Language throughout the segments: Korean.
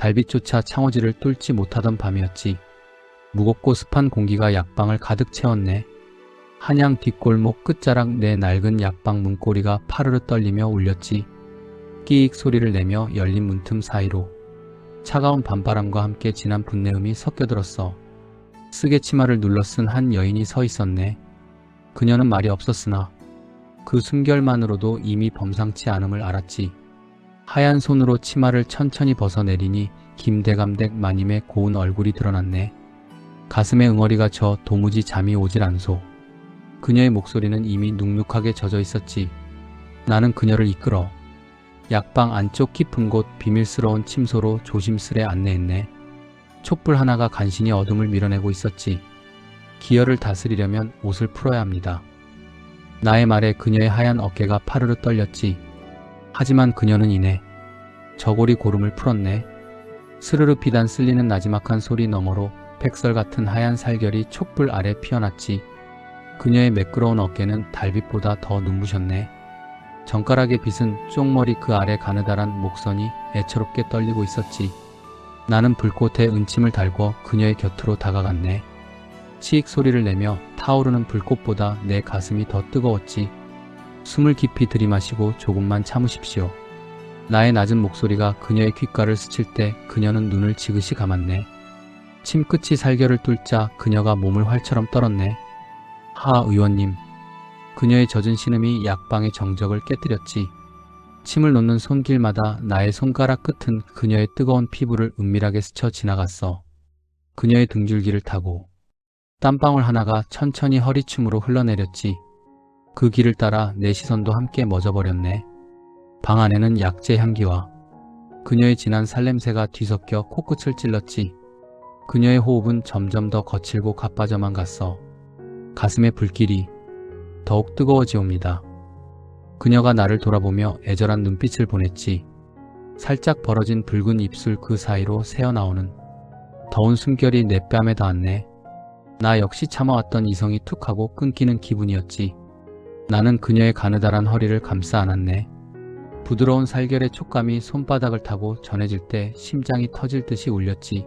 달빛조차 창호지를 뚫지 못하던 밤이었지. 무겁고 습한 공기가 약방을 가득 채웠네. 한양 뒷골목 끝자락 내 낡은 약방 문고리가 파르르 떨리며 울렸지. 끼익 소리를 내며 열린 문틈 사이로 차가운 밤바람과 함께 진한 분내음이 섞여들었어. 쓰개 치마를 눌러 쓴 한 여인이 서 있었네. 그녀는 말이 없었으나 그 숨결만으로도 이미 범상치 않음을 알았지. 하얀 손으로 치마를 천천히 벗어내리니 김대감댁 마님의 고운 얼굴이 드러났네. 가슴에 응어리가 져 도무지 잠이 오질 않소. 그녀의 목소리는 이미 눅눅하게 젖어 있었지. 나는 그녀를 이끌어 약방 안쪽 깊은 곳 비밀스러운 침소로 조심스레 안내했네. 촛불 하나가 간신히 어둠을 밀어내고 있었지. 기혈을 다스리려면 옷을 풀어야 합니다. 나의 말에 그녀의 하얀 어깨가 파르르 떨렸지. 하지만 그녀는 이내 저고리 고름을 풀었네. 스르르 피단 쓸리는 나지막한 소리 너머로 백설 같은 하얀 살결이 촛불 아래 피어났지. 그녀의 매끄러운 어깨는 달빛보다 더 눈부셨네. 정가락의 빛은 쪽머리 그 아래 가느다란 목선이 애처롭게 떨리고 있었지. 나는 불꽃에 은침을 달고 그녀의 곁으로 다가갔네. 치익 소리를 내며 타오르는 불꽃보다 내 가슴이 더 뜨거웠지. 숨을 깊이 들이마시고 조금만 참으십시오. 나의 낮은 목소리가 그녀의 귓가를 스칠 때 그녀는 눈을 지그시 감았네. 침끝이 살결을 뚫자 그녀가 몸을 활처럼 떨었네. 하 의원님. 그녀의 젖은 신음이 약방의 정적을 깨뜨렸지. 침을 놓는 손길마다 나의 손가락 끝은 그녀의 뜨거운 피부를 은밀하게 스쳐 지나갔어. 그녀의 등줄기를 타고 땀방울 하나가 천천히 허리춤으로 흘러내렸지. 그 길을 따라 내 시선도 함께 멎어버렸네. 방 안에는 약재 향기와 그녀의 진한 살냄새가 뒤섞여 코끝을 찔렀지. 그녀의 호흡은 점점 더 거칠고 가빠져만 갔어. 가슴의 불길이 더욱 뜨거워지옵니다. 그녀가 나를 돌아보며 애절한 눈빛을 보냈지. 살짝 벌어진 붉은 입술 그 사이로 새어나오는 더운 숨결이 내 뺨에 닿았네. 나 역시 참아왔던 이성이 툭 하고 끊기는 기분이었지. 나는 그녀의 가느다란 허리를 감싸 안았네. 부드러운 살결의 촉감이 손바닥을 타고 전해질 때 심장이 터질 듯이 울렸지.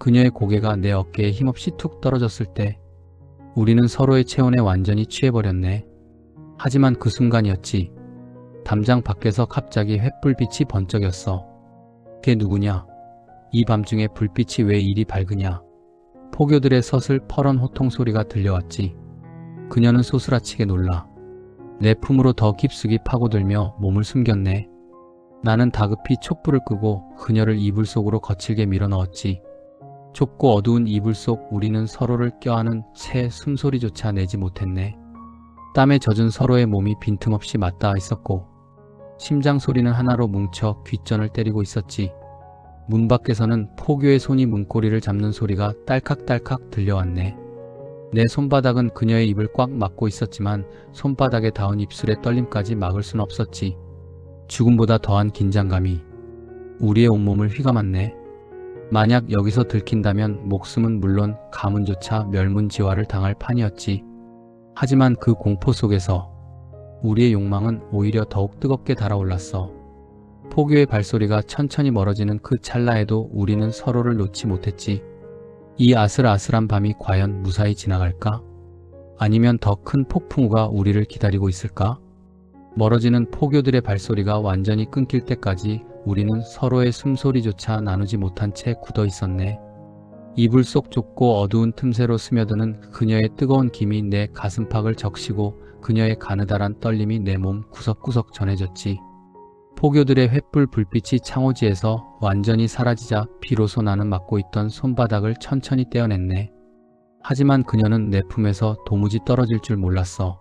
그녀의 고개가 내 어깨에 힘없이 툭 떨어졌을 때 우리는 서로의 체온에 완전히 취해버렸네. 하지만 그 순간이었지. 담장 밖에서 갑자기 횃불빛이 번쩍였어. 그게 누구냐? 이 밤중에 불빛이 왜 이리 밝으냐? 포교들의 서슬 퍼런 호통 소리가 들려왔지. 그녀는 소스라치게 놀라 내 품으로 더 깊숙이 파고들며 몸을 숨겼네. 나는 다급히 촛불을 끄고 그녀를 이불 속으로 거칠게 밀어넣었지. 좁고 어두운 이불 속 우리는 서로를 껴안은 채 숨소리조차 내지 못했네. 땀에 젖은 서로의 몸이 빈틈없이 맞닿아 있었고 심장 소리는 하나로 뭉쳐 귓전을 때리고 있었지. 문 밖에서는 포교의 손이 문고리를 잡는 소리가 딸칵딸칵 들려왔네. 내 손바닥은 그녀의 입을 꽉 막고 있었지만 손바닥에 닿은 입술의 떨림까지 막을 순 없었지. 죽음보다 더한 긴장감이 우리의 온몸을 휘감았네. 만약 여기서 들킨다면 목숨은 물론 가문조차 멸문지화를 당할 판이었지. 하지만 그 공포 속에서 우리의 욕망은 오히려 더욱 뜨겁게 달아올랐어. 포교의 발소리가 천천히 멀어지는 그 찰나에도 우리는 서로를 놓지 못했지. 이 아슬아슬한 밤이 과연 무사히 지나갈까? 아니면 더 큰 폭풍우가 우리를 기다리고 있을까? 멀어지는 포교들의 발소리가 완전히 끊길 때까지 우리는 서로의 숨소리조차 나누지 못한 채 굳어 있었네. 이불 속 좁고 어두운 틈새로 스며드는 그녀의 뜨거운 김이 내 가슴팍을 적시고 그녀의 가느다란 떨림이 내 몸 구석구석 전해졌지. 포교들의 횃불 불빛이 창호지에서 완전히 사라지자 비로소 나는 막고 있던 손바닥을 천천히 떼어냈네. 하지만 그녀는 내 품에서 도무지 떨어질 줄 몰랐어.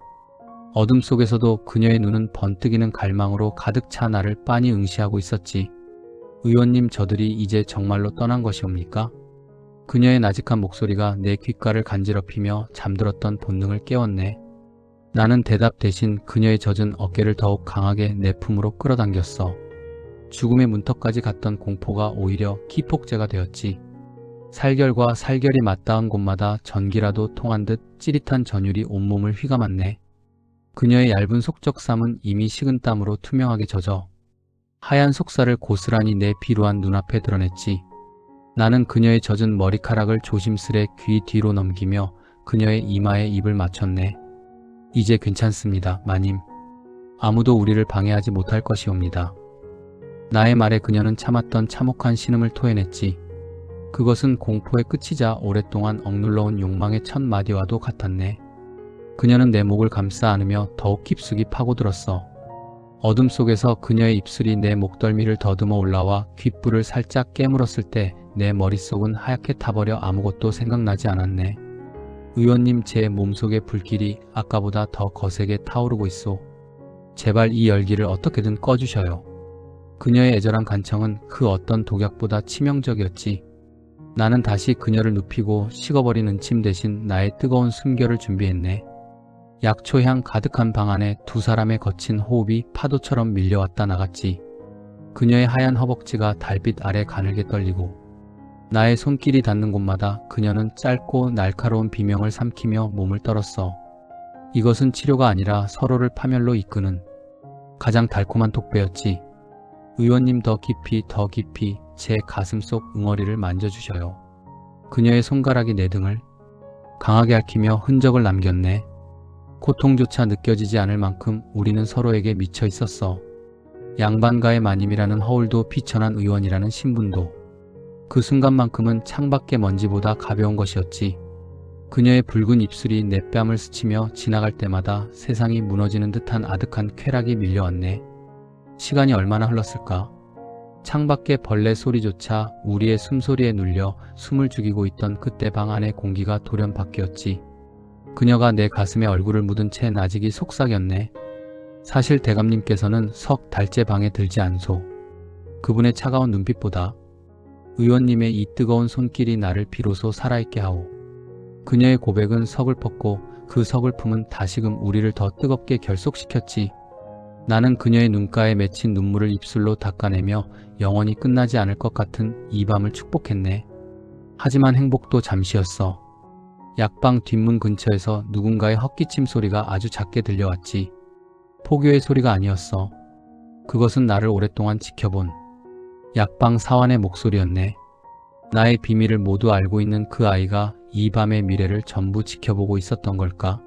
어둠 속에서도 그녀의 눈은 번뜩이는 갈망으로 가득 차 나를 빤히 응시하고 있었지. 의원님, 저들이 이제 정말로 떠난 것이옵니까? 그녀의 나직한 목소리가 내 귓가를 간지럽히며 잠들었던 본능을 깨웠네. 나는 대답 대신 그녀의 젖은 어깨를 더욱 강하게 내 품으로 끌어당겼어. 죽음의 문턱까지 갔던 공포가 오히려 기폭제가 되었지. 살결과 살결이 맞닿은 곳마다 전기라도 통한 듯 찌릿한 전율이 온몸을 휘감았네. 그녀의 얇은 속적삼은 이미 식은 땀으로 투명하게 젖어 하얀 속살을 고스란히 내 비루한 눈앞에 드러냈지. 나는 그녀의 젖은 머리카락을 조심스레 귀 뒤로 넘기며 그녀의 이마에 입을 맞췄네. 이제 괜찮습니다, 마님. 아무도 우리를 방해하지 못할 것이옵니다. 나의 말에 그녀는 참았던 참혹한 신음을 토해냈지. 그것은 공포의 끝이자 오랫동안 억눌러온 욕망의 첫 마디와도 같았네. 그녀는 내 목을 감싸 안으며 더욱 깊숙이 파고들었어. 어둠 속에서 그녀의 입술이 내 목덜미를 더듬어 올라와 귓불을 살짝 깨물었을 때 내 머릿속은 하얗게 타버려 아무것도 생각나지 않았네. 의원님, 제 몸속의 불길이 아까보다 더 거세게 타오르고 있소. 제발 이 열기를 어떻게든 꺼주셔요. 그녀의 애절한 간청은 그 어떤 독약보다 치명적이었지. 나는 다시 그녀를 눕히고 식어버린 은침 대신 나의 뜨거운 숨결을 준비했네. 약초향 가득한 방 안에 두 사람의 거친 호흡이 파도처럼 밀려왔다 나갔지. 그녀의 하얀 허벅지가 달빛 아래 가늘게 떨리고 나의 손길이 닿는 곳마다 그녀는 짧고 날카로운 비명을 삼키며 몸을 떨었어. 이것은 치료가 아니라 서로를 파멸로 이끄는 가장 달콤한 독배였지. 의원님, 더 깊이 더 깊이 제 가슴 속 응어리를 만져주셔요. 그녀의 손가락이 내 등을 강하게 핥히며 흔적을 남겼네. 고통조차 느껴지지 않을 만큼 우리는 서로에게 미쳐 있었어. 양반가의 마님이라는 허울도 비천한 의원이라는 신분도 그 순간만큼은 창밖의 먼지보다 가벼운 것이었지. 그녀의 붉은 입술이 내 뺨을 스치며 지나갈 때마다 세상이 무너지는 듯한 아득한 쾌락이 밀려왔네. 시간이 얼마나 흘렀을까? 창밖의 벌레 소리조차 우리의 숨소리에 눌려 숨을 죽이고 있던 그때 방 안의 공기가 돌연 바뀌었지. 그녀가 내 가슴에 얼굴을 묻은 채 나직이 속삭였네. 사실 대감님께서는 석 달째 방에 들지 않소. 그분의 차가운 눈빛보다 의원님의 이 뜨거운 손길이 나를 비로소 살아있게 하오. 그녀의 고백은 서글펐고 그 서글픔은 다시금 우리를 더 뜨겁게 결속시켰지. 나는 그녀의 눈가에 맺힌 눈물을 입술로 닦아내며 영원히 끝나지 않을 것 같은 이 밤을 축복했네. 하지만 행복도 잠시였어. 약방 뒷문 근처에서 누군가의 헛기침 소리가 아주 작게 들려왔지. 포교의 소리가 아니었어. 그것은 나를 오랫동안 지켜본 약방 사환의 목소리였네. 나의 비밀을 모두 알고 있는 그 아이가 이 밤의 미래를 전부 지켜보고 있었던 걸까?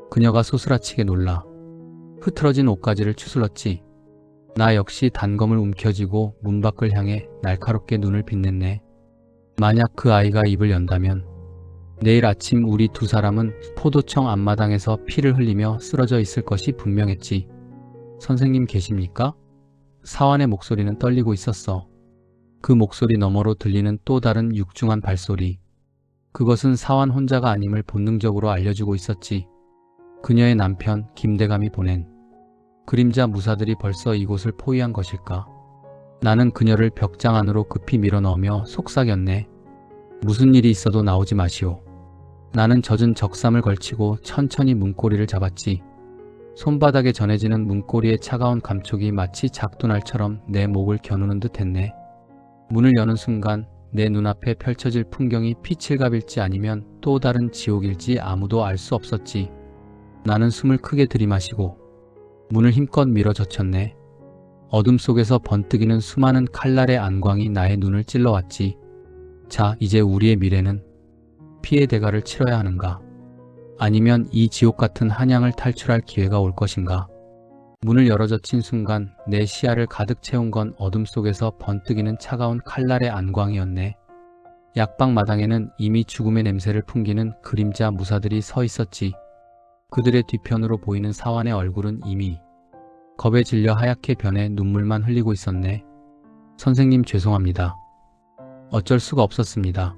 그녀가 소스라치게 놀라 흐트러진 옷가지를 추슬렀지. 나 역시 단검을 움켜쥐고 문 밖을 향해 날카롭게 눈을 빛냈네. 만약 그 아이가 입을 연다면 내일 아침 우리 두 사람은 포도청 앞마당에서 피를 흘리며 쓰러져 있을 것이 분명했지. 선생님 계십니까? 사환의 목소리는 떨리고 있었어. 그 목소리 너머로 들리는 또 다른 육중한 발소리. 그것은 사환 혼자가 아님을 본능적으로 알려주고 있었지. 그녀의 남편 김대감이 보낸 그림자 무사들이 벌써 이곳을 포위한 것일까? 나는 그녀를 벽장 안으로 급히 밀어넣으며 속삭였네. 무슨 일이 있어도 나오지 마시오. 나는 젖은 적삼을 걸치고 천천히 문고리를 잡았지. 손바닥에 전해지는 문고리의 차가운 감촉이 마치 작두날처럼 내 목을 겨누는 듯 했네. 문을 여는 순간 내 눈앞에 펼쳐질 풍경이 피칠갑일지 아니면 또 다른 지옥일지 아무도 알 수 없었지. 나는 숨을 크게 들이마시고 문을 힘껏 밀어 젖혔네. 어둠 속에서 번뜩이는 수많은 칼날의 안광이 나의 눈을 찔러왔지. 자, 이제 우리의 미래는 피의 대가를 치러야 하는가? 아니면 이 지옥 같은 한양을 탈출할 기회가 올 것인가? 문을 열어젖힌 순간 내 시야를 가득 채운 건 어둠 속에서 번뜩이는 차가운 칼날의 안광이었네. 약방 마당에는 이미 죽음의 냄새를 풍기는 그림자 무사들이 서 있었지. 그들의 뒤편으로 보이는 사환의 얼굴은 이미 겁에 질려 하얗게 변해 눈물만 흘리고 있었네. 선생님, 죄송합니다. 어쩔 수가 없었습니다.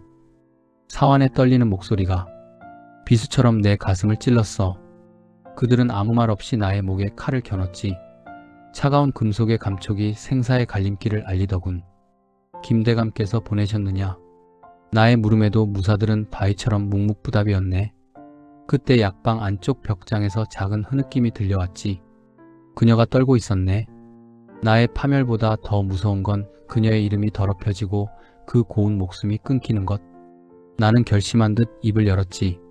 사환의 떨리는 목소리가 비수처럼 내 가슴을 찔렀어. 그들은 아무 말 없이 나의 목에 칼을 겨눴지. 차가운 금속의 감촉이 생사의 갈림길을 알리더군. 김대감께서 보내셨느냐? 나의 물음에도 무사들은 바위처럼 묵묵부답이었네. 그때 약방 안쪽 벽장에서 작은 흐느낌이 들려왔지. 그녀가 떨고 있었네. 나의 파멸보다 더 무서운 건 그녀의 이름이 더럽혀지고 그 고운 목숨이 끊기는 것. 나는 결심한 듯 입을 열었지.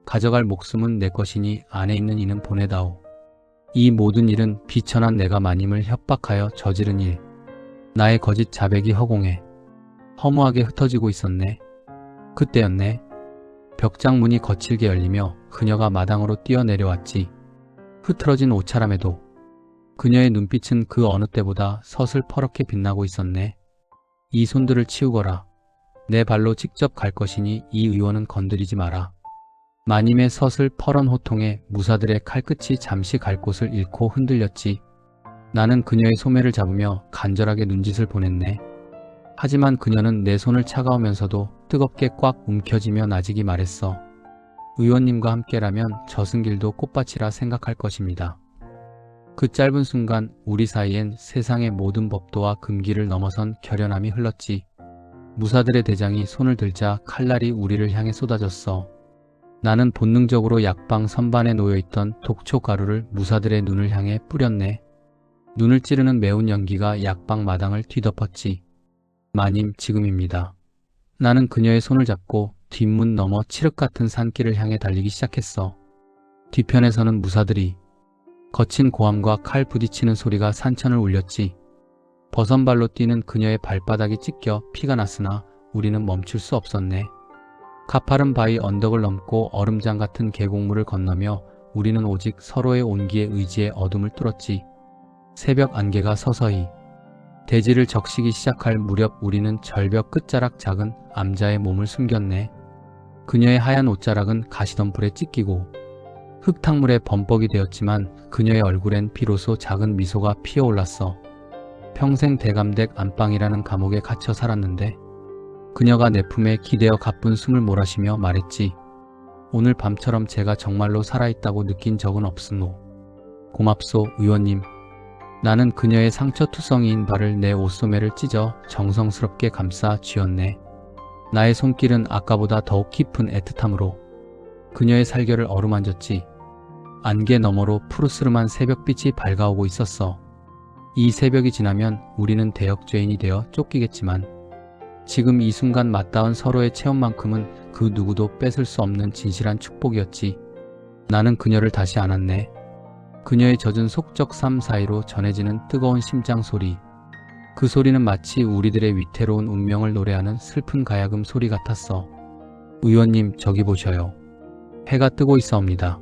가져갈 목숨은 내 것이니 안에 있는 이는 보내다오. 이 모든 일은 비천한 내가 마님을 협박하여 저지른 일. 나의 거짓 자백이 허공에 허무하게 흩어지고 있었네. 그때였네. 벽장 문이 거칠게 열리며 그녀가 마당으로 뛰어내려왔지. 흐트러진 옷차림에도 그녀의 눈빛은 그 어느 때보다 서슬퍼렇게 빛나고 있었네. 이 손들을 치우거라. 내 발로 직접 갈 것이니 이 의원은 건드리지 마라. 마님의 서슬퍼런 호통에 무사들의 칼끝이 잠시 갈 곳을 잃고 흔들렸지. 나는 그녀의 소매를 잡으며 간절하게 눈짓을 보냈네. 하지만 그녀는 내 손을 차가우면서도 뜨겁게 꽉 움켜쥐며 나직이 말했어. 의원님과 함께라면 저승길도 꽃밭이라 생각할 것입니다. 그 짧은 순간 우리 사이엔 세상의 모든 법도와 금기를 넘어선 결연함이 흘렀지. 무사들의 대장이 손을 들자 칼날이 우리를 향해 쏟아졌어. 나는 본능적으로 약방 선반에 놓여있던 독초 가루를 무사들의 눈을 향해 뿌렸네. 눈을 찌르는 매운 연기가 약방 마당을 뒤덮었지. 마님, 지금입니다. 나는 그녀의 손을 잡고 뒷문 너머 칠흑 같은 산길을 향해 달리기 시작했어. 뒤편에서는 무사들이 거친 고함과 칼 부딪히는 소리가 산천을 울렸지. 버선발로 뛰는 그녀의 발바닥이 찢겨 피가 났으나 우리는 멈출 수 없었네. 가파른 바위 언덕을 넘고 얼음장 같은 계곡물을 건너며 우리는 오직 서로의 온기에 의지해 어둠을 뚫었지. 새벽 안개가 서서히 대지를 적시기 시작할 무렵 우리는 절벽 끝자락 작은 암자의 몸을 숨겼네. 그녀의 하얀 옷자락은 가시덤불에 찢기고 흙탕물에 범벅이 되었지만 그녀의 얼굴엔 비로소 작은 미소가 피어올랐어. 평생 대감댁 안방이라는 감옥에 갇혀 살았는데 그녀가 내 품에 기대어 가쁜 숨을 몰아쉬며 말했지. 오늘 밤처럼 제가 정말로 살아있다고 느낀 적은 없으노. 고맙소, 의원님. 나는 그녀의 상처투성이인 발을 내 옷소매를 찢어 정성스럽게 감싸 쥐었네. 나의 손길은 아까보다 더욱 깊은 애틋함으로 그녀의 살결을 어루만졌지. 안개 너머로 푸르스름한 새벽빛이 밝아오고 있었어. 이 새벽이 지나면 우리는 대역죄인이 되어 쫓기겠지만 지금 이 순간 맞닿은 서로의 체험만큼은 그 누구도 뺏을 수 없는 진실한 축복이었지. 나는 그녀를 다시 안았네. 그녀의 젖은 속적 삶 사이로 전해지는 뜨거운 심장 소리. 그 소리는 마치 우리들의 위태로운 운명을 노래하는 슬픈 가야금 소리 같았어. 의원님, 저기 보셔요. 해가 뜨고 있사옵니다.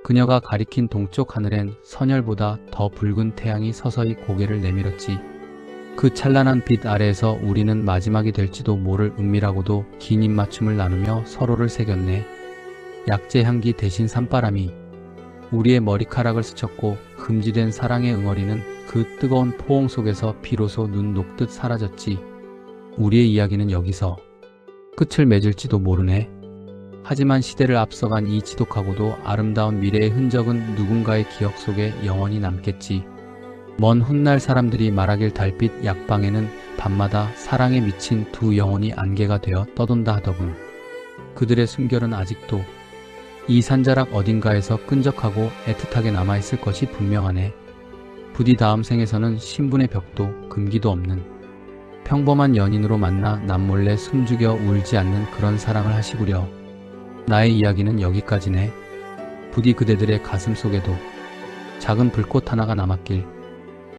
그녀가 가리킨 동쪽 하늘엔 선열보다 더 붉은 태양이 서서히 고개를 내밀었지. 그 찬란한 빛 아래에서 우리는 마지막이 될지도 모를 은밀하고도 긴 입맞춤을 나누며 서로를 새겼네. 약재 향기 대신 산바람이 우리의 머리카락을 스쳤고 금지된 사랑의 응어리는 그 뜨거운 포옹 속에서 비로소 눈 녹듯 사라졌지. 우리의 이야기는 여기서 끝을 맺을지도 모르네. 하지만 시대를 앞서간 이 지독하고도 아름다운 미래의 흔적은 누군가의 기억 속에 영원히 남겠지. 먼 훗날 사람들이 말하길 달빛 약방에는 밤마다 사랑에 미친 두 영혼이 안개가 되어 떠돈다 하더군. 그들의 숨결은 아직도 이 산자락 어딘가에서 끈적하고 애틋하게 남아있을 것이 분명하네. 부디 다음 생에서는 신분의 벽도 금기도 없는 평범한 연인으로 만나 남몰래 숨죽여 울지 않는 그런 사랑을 하시구려. 나의 이야기는 여기까지네. 부디 그대들의 가슴 속에도 작은 불꽃 하나가 남았길.